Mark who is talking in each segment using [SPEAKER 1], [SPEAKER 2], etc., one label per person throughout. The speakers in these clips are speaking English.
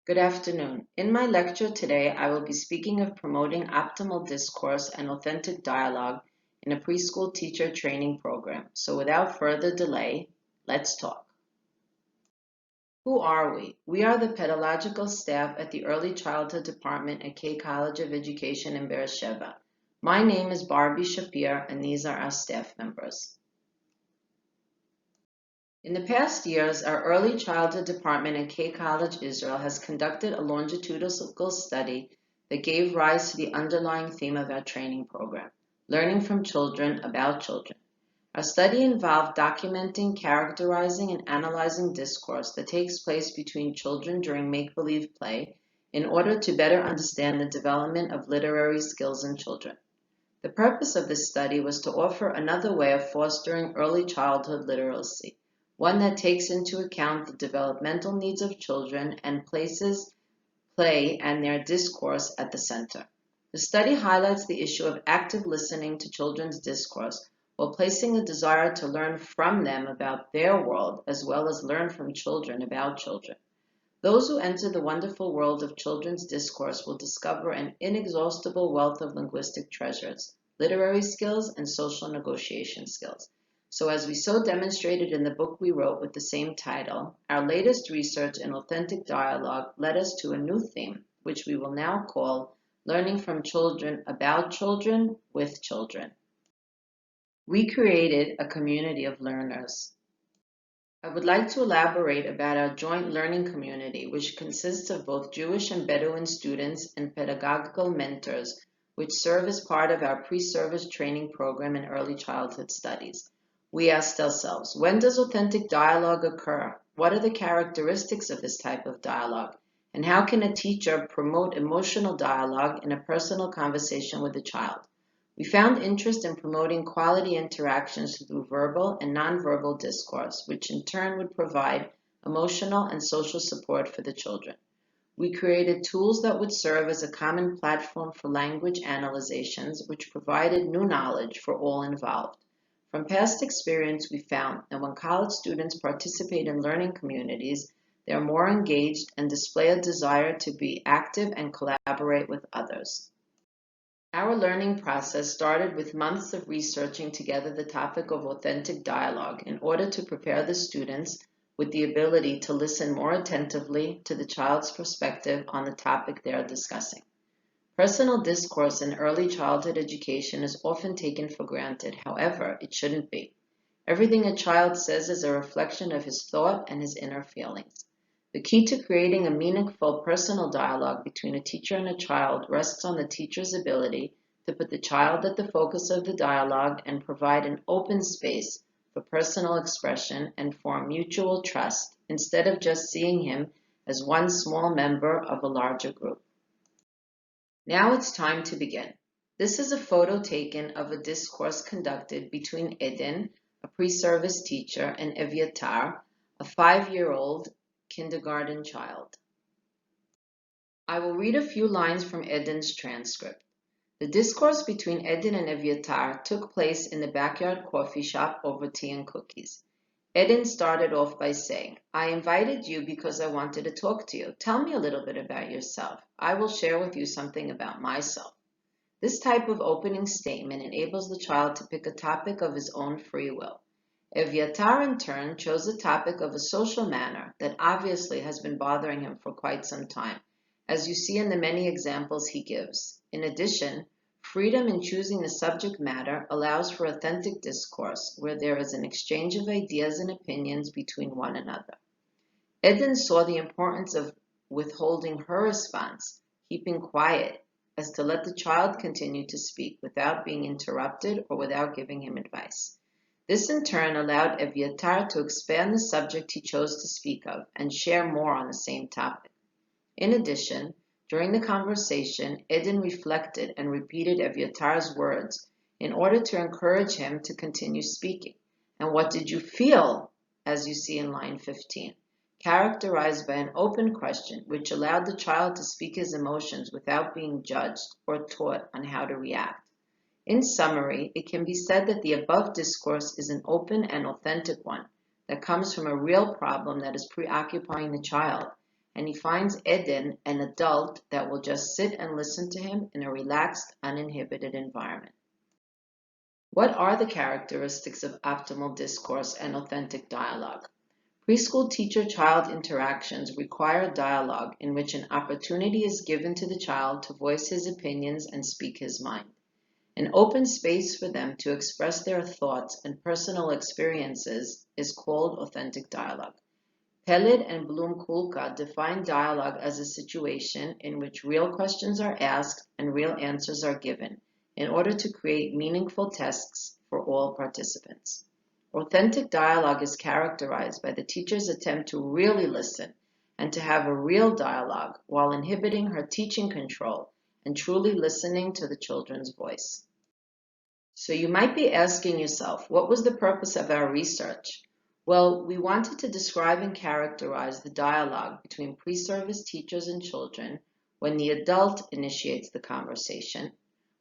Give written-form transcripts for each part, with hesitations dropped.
[SPEAKER 1] Good afternoon. In my lecture today, I will be speaking of promoting optimal discourse and authentic dialogue in a preschool teacher training program. So without further delay, let's talk. Who are we? We are the pedagogical staff at the Early Childhood Department at K College of Education in Beersheba. My name is Barbie Shapir, and these are our staff members. In the past years, our Early Childhood Department at K College Israel has conducted a longitudinal study that gave rise to the underlying theme of our training program, learning from children about children. Our study involved documenting, characterizing, and analyzing discourse that takes place between children during make-believe play in order to better understand the development of literary skills in children. The purpose of this study was to offer another way of fostering early childhood literacy, one that takes into account the developmental needs of children and places play and their discourse at the center. The study highlights the issue of active listening to children's discourse while placing a desire to learn from them about their world as well as learn from children about children. Those who enter the wonderful world of children's discourse will discover an inexhaustible wealth of linguistic treasures, literary skills, and social negotiation skills. So as we so demonstrated in the book we wrote with the same title, our latest research in authentic dialogue led us to a new theme, which we will now call Learning from Children About Children with Children. We created a community of learners. I would like to elaborate about our joint learning community, which consists of both Jewish and Bedouin students and pedagogical mentors, which serve as part of our pre-service training program in early childhood studies. We asked ourselves, when does authentic dialogue occur? What are the characteristics of this type of dialogue? And how can a teacher promote emotional dialogue in a personal conversation with a child? We found interest in promoting quality interactions through verbal and nonverbal discourse, which in turn would provide emotional and social support for the children. We created tools that would serve as a common platform for language analyzations, which provided new knowledge for all involved. From past experience, we found that when college students participate in learning communities, they are more engaged and display a desire to be active and collaborate with others. Our learning process started with months of researching together the topic of authentic dialogue in order to prepare the students with the ability to listen more attentively to the child's perspective on the topic they are discussing. Personal discourse in early childhood education is often taken for granted. However, it shouldn't be. Everything a child says is a reflection of his thought and his inner feelings. The key to creating a meaningful personal dialogue between a teacher and a child rests on the teacher's ability to put the child at the focus of the dialogue and provide an open space for personal expression and form mutual trust instead of just seeing him as one small member of a larger group. Now it's time to begin. This is a photo taken of a discourse conducted between Eden, a pre-service teacher, and Evyatar, a 5-year-old kindergarten child. I will read a few lines from Eden's transcript. The discourse between Eden and Evyatar took place in the backyard coffee shop over tea and cookies. Eden started off by saying, I invited you because I wanted to talk to you. Tell me a little bit about yourself. I will share with you something about myself. This type of opening statement enables the child to pick a topic of his own free will. Evyatar, in turn, chose a topic of a social manner that obviously has been bothering him for quite some time, as you see in the many examples he gives. In addition, freedom in choosing the subject matter allows for authentic discourse, where there is an exchange of ideas and opinions between one another. Eden saw the importance of withholding her response, keeping quiet, as to let the child continue to speak without being interrupted or without giving him advice. This in turn allowed Evyatar to expand the subject he chose to speak of and share more on the same topic. In addition, during the conversation, Eden reflected and repeated Evyatar's words in order to encourage him to continue speaking. And what did you feel, as you see in line 15, characterized by an open question which allowed the child to speak his emotions without being judged or taught on how to react. In summary, it can be said that the above discourse is an open and authentic one that comes from a real problem that is preoccupying the child and he finds Eden, an adult that will just sit and listen to him in a relaxed, uninhibited environment. What are the characteristics of optimal discourse and authentic dialogue? Preschool teacher-child interactions require dialogue in which an opportunity is given to the child to voice his opinions and speak his mind. An open space for them to express their thoughts and personal experiences is called authentic dialogue. Peled and Bloom-Kulka define dialogue as a situation in which real questions are asked and real answers are given in order to create meaningful tasks for all participants. Authentic dialogue is characterized by the teacher's attempt to really listen and to have a real dialogue while inhibiting her teaching control and truly listening to the children's voice. So you might be asking yourself, what was the purpose of our research? Well, we wanted to describe and characterize the dialogue between pre-service teachers and children when the adult initiates the conversation.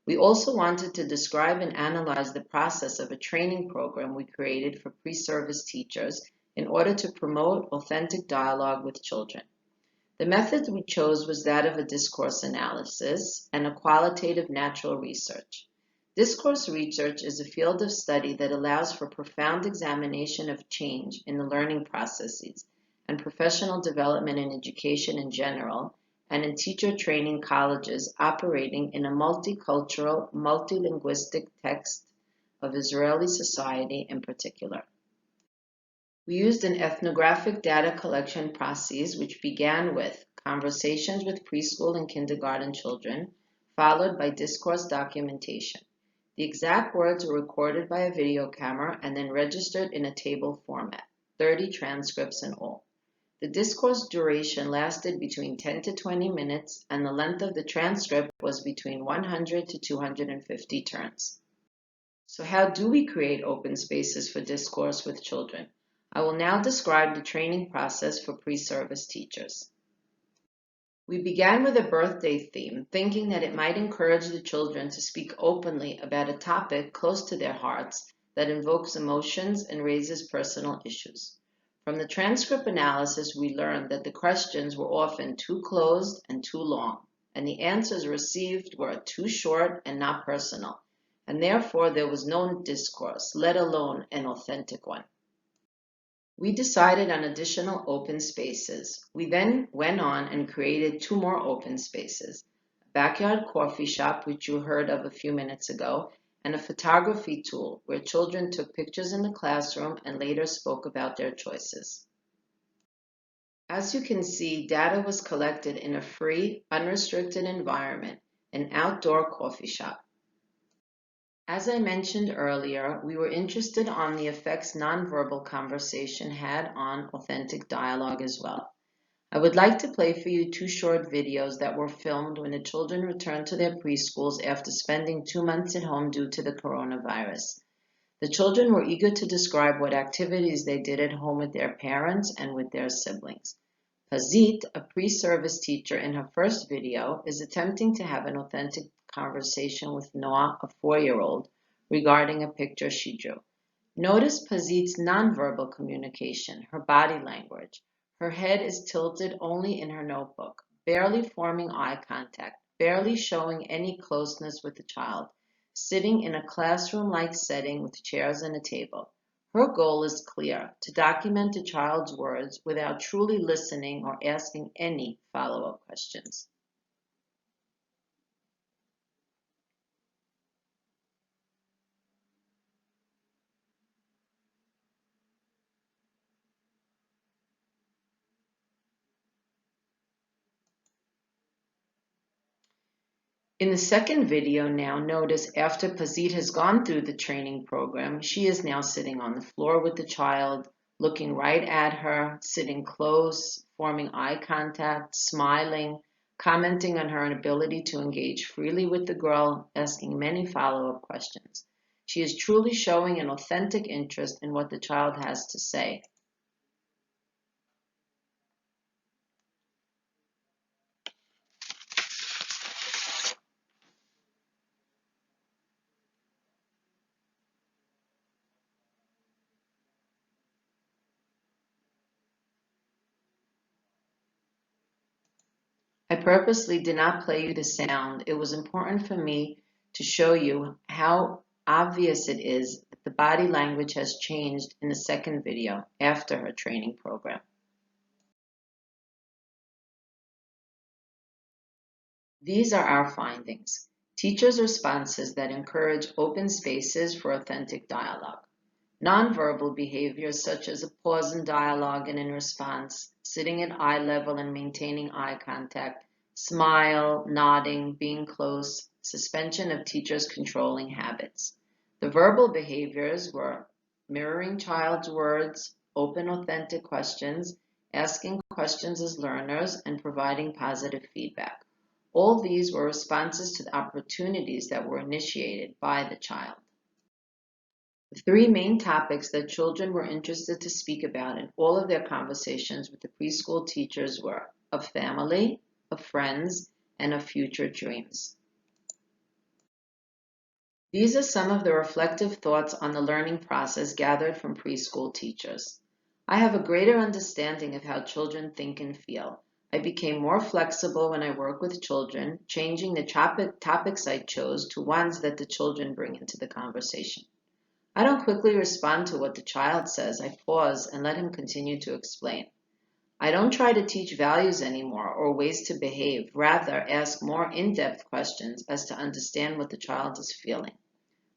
[SPEAKER 1] We also wanted to describe and analyze the process of a training program we created for pre-service teachers in order to promote authentic dialogue with children. The method we chose was that of a discourse analysis and a qualitative natural research. Discourse research is a field of study that allows for profound examination of change in the learning processes and professional development in education in general, and in teacher training colleges operating in a multicultural, multilinguistic text of Israeli society in particular. We used an ethnographic data collection process which began with conversations with preschool and kindergarten children, followed by discourse documentation. The exact words were recorded by a video camera and then registered in a table format, 30 transcripts in all. The discourse duration lasted between 10 to 20 minutes, and the length of the transcript was between 100 to 250 turns. So how do we create open spaces for discourse with children? I will now describe the training process for pre-service teachers. We began with a birthday theme, thinking that it might encourage the children to speak openly about a topic close to their hearts that invokes emotions and raises personal issues. From the transcript analysis, we learned that the questions were often too closed and too long, and the answers received were too short and not personal, and therefore there was no discourse, let alone an authentic one. We decided on additional open spaces. We then went on and created 2 more open spaces, a backyard coffee shop, which you heard of a few minutes ago, and a photography tool where children took pictures in the classroom and later spoke about their choices. As you can see, data was collected in a free, unrestricted environment, an outdoor coffee shop. As I mentioned earlier, we were interested on the effects nonverbal conversation had on authentic dialogue as well. I would like to play for you 2 short videos that were filmed when the children returned to their preschools after spending 2 months at home due to the coronavirus. The children were eager to describe what activities they did at home with their parents and with their siblings. Pazit, a pre-service teacher in her first video, is attempting to have an authentic conversation with Noah, a 4-year-old, regarding a picture she drew. Notice Pazit's nonverbal communication, her body language. Her head is tilted only in her notebook, barely forming eye contact, barely showing any closeness with the child, sitting in a classroom-like setting with chairs and a table. Her goal is clear, to document a child's words without truly listening or asking any follow-up questions. In the second video now, notice after Pazit has gone through the training program, she is now sitting on the floor with the child, looking right at her, sitting close, forming eye contact, smiling, commenting on her ability to engage freely with the girl, asking many follow-up questions. She is truly showing an authentic interest in what the child has to say. I purposely did not play you the sound. It was important for me to show you how obvious it is that the body language has changed in the second video after her training program. These are our findings. Teachers' responses that encourage open spaces for authentic dialogue. Nonverbal behaviors such as a pause in dialogue and in response, sitting at eye level and maintaining eye contact, smile, nodding, being close, suspension of teachers' controlling habits. The verbal behaviors were mirroring child's words, open authentic questions, asking questions as learners, and providing positive feedback. All these were responses to the opportunities that were initiated by the child. The three main topics that children were interested to speak about in all of their conversations with the preschool teachers were of family, of friends, and of future dreams. These are some of the reflective thoughts on the learning process gathered from preschool teachers. I have a greater understanding of how children think and feel. I became more flexible when I work with children, changing the topics I chose to ones that the children bring into the conversation. I don't quickly respond to what the child says. I pause and let him continue to explain. I don't try to teach values anymore or ways to behave, rather ask more in-depth questions as to understand what the child is feeling.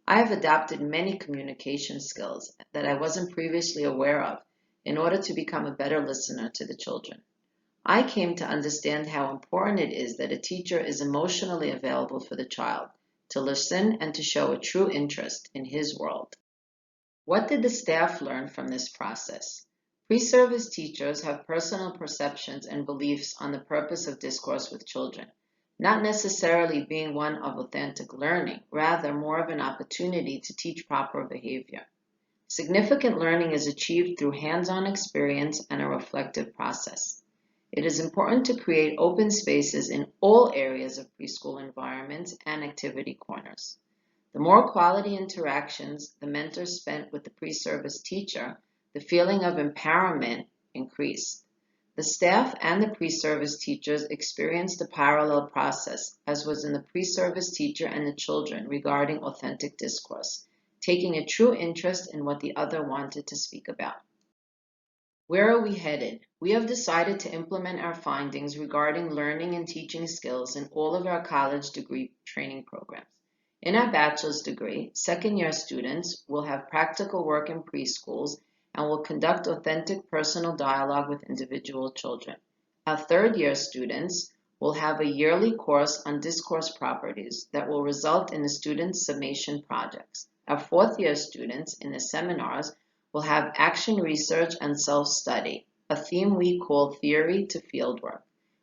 [SPEAKER 1] I have adopted many communication skills that I wasn't previously aware of in order to become a better listener to the children. I came to understand how important it is that a teacher is emotionally available for the child, to listen and to show a true interest in his world. What did the staff learn from this process? Pre-service teachers have personal perceptions and beliefs on the purpose of discourse with children, not necessarily being one of authentic learning, rather more of an opportunity to teach proper behavior. Significant learning is achieved through hands-on experience and a reflective process. It is important to create open spaces in all areas of preschool environments and activity corners. The more quality interactions the mentor spent with the pre-service teacher, the feeling of empowerment increased. The staff and the pre-service teachers experienced a parallel process, as was in the pre-service teacher and the children regarding authentic discourse, taking a true interest in what the other wanted to speak about. Where are we headed? We have decided to implement our findings regarding learning and teaching skills in all of our college degree training programs. In our bachelor's degree, second-year students will have practical work in preschools and will conduct authentic personal dialogue with individual children. Our third-year students will have a yearly course on discourse properties that will result in the students' summation projects. Our fourth-year students in the seminars will have action research and self-study, a theme we call theory to fieldwork.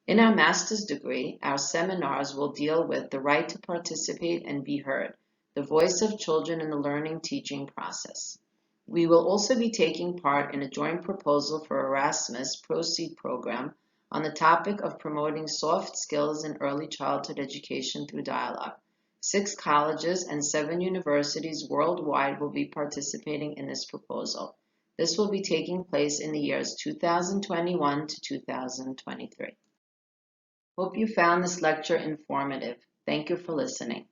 [SPEAKER 1] In our master's degree, our seminars will deal with the right to participate and be heard, the voice of children in the learning teaching process. We will also be taking part in a joint proposal for Erasmus Proceed program on the topic of promoting soft skills in early childhood education through dialogue. 6 colleges and 7 universities worldwide will be participating in this proposal. This will be taking place in the years 2021 to 2023. Hope you found this lecture informative. Thank you for listening.